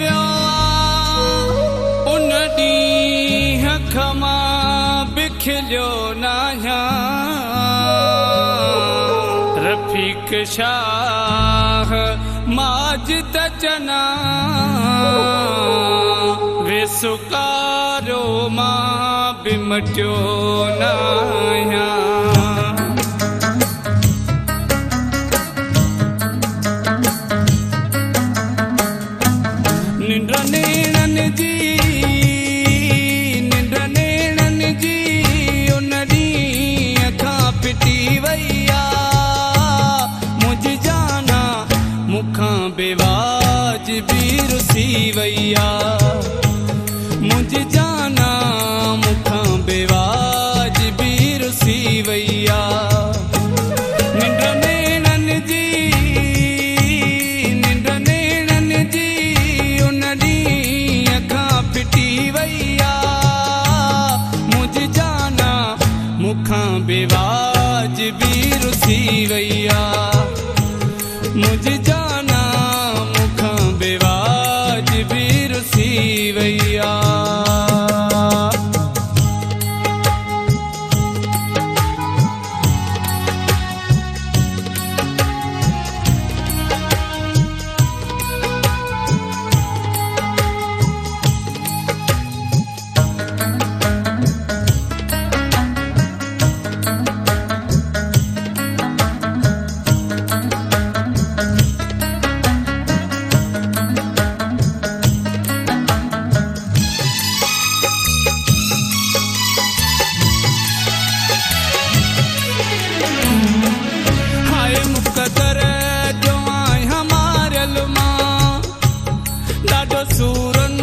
वियो उन ॾींहं खमा बिखलियो नाहियां रफ़ीक शाह माजिद चना वे सुकारो मां बि मटियो नाहियां निंड नेणनि जी उन ॾींहं खां पिटी वई मुंहिंजी जाना मूंखां बेवाजिबी रुसी वई मुंहिंजी जाना मूंखां बेवाजिबी रुसी वई निंड नेणनि जी उन ॾींहं खां पिटी वई मुंहिंजी जाना मूंखां बेवाजिबी रुसी वई मुंहिंजी जाना मूंखां बेवाजिबी रुसी वई सूरन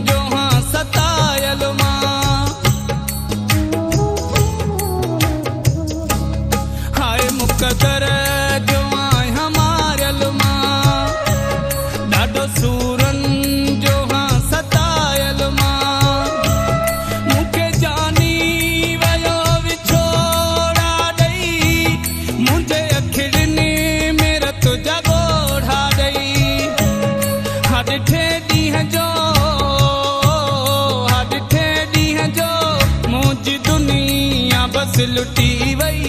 जो हाँ सतायल मां हाय मुक़दर जो आय हमारल मां ॾाढो सूरन जो हाँ सतायल मां मूंखे जानी वियो विछोड़ा ॾेई मुंहिंजे अखिड़ियुनि में रत जा ॻोढ़ा ॾेई हा ॾिठे ॾींहं जो मुंहिंजी दुनिया बस लुटी वई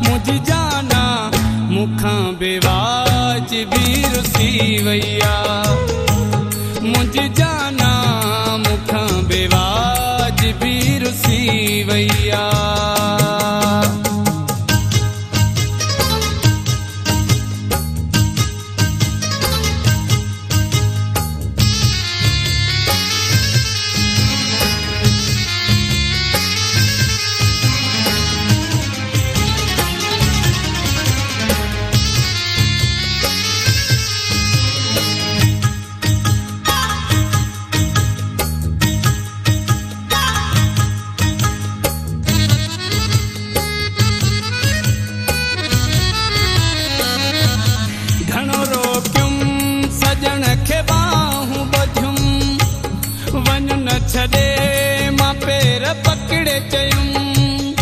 मुंहिंजी जाना मूंखां बेवाजिबी रुसी वई मुंहिंजी जाना मूंखां बेवाजिबी रुसी वई छॾे मां पेर पकड़े चयुमि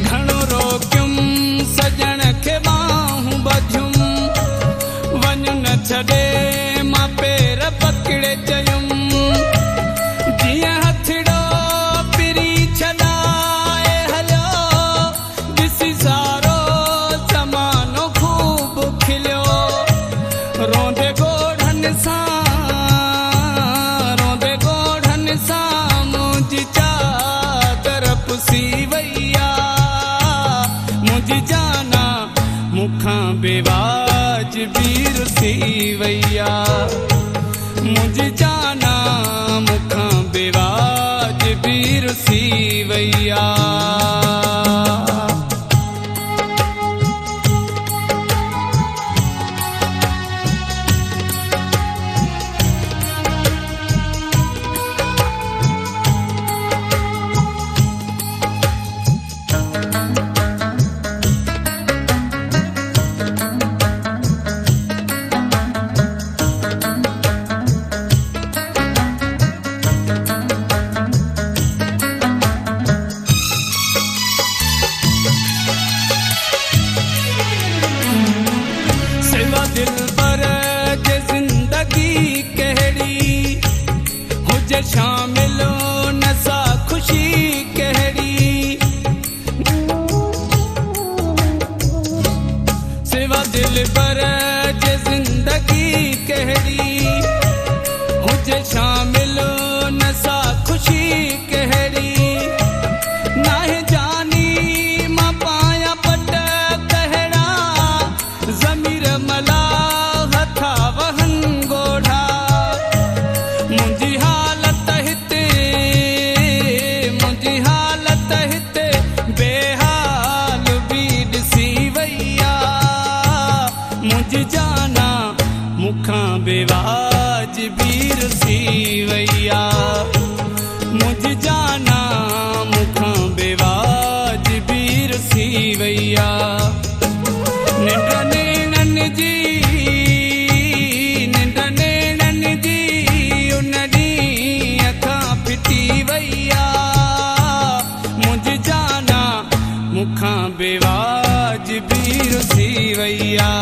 घणो रोकियुमि सजण खे बाहूं ॿधियुमि वञ न छॾे मां पेर पकड़े चयुमि जीअं हथड़ो पिरी छॾाए हलियो ॾिसी सारो ज़मानो खूब खिलियो रोंदे ॻोढ़नि सां मुंहिंजी चादर पुसी वई मुंहिंजी जाना मूंखां बेवाजिबी रुसी वई मुंहिंजी जाना मूंखां बेवाजिबी रुसी वई दिल पर जे जिंदगी कहरी हुजे शामिल न सा खुशी कहरी नाहे जानी मां पाया पट कहड़ा ज़मीर मला हथा वहन गोढ़ा मुंहिंजी हालत हिते बेहाल बि ॾिसी वई आ मुंहिंजी जाना मुखां बेवाजिबी रुसी वई आ मुंहिंजी जाना मुखां बेवाजिबी रुसी वई आ निंड नेणनि जी उन ॾींहुं अखां फिटी वई आ मुंहिंजी जाना मुखां बेवाजिबी रुसी वई आ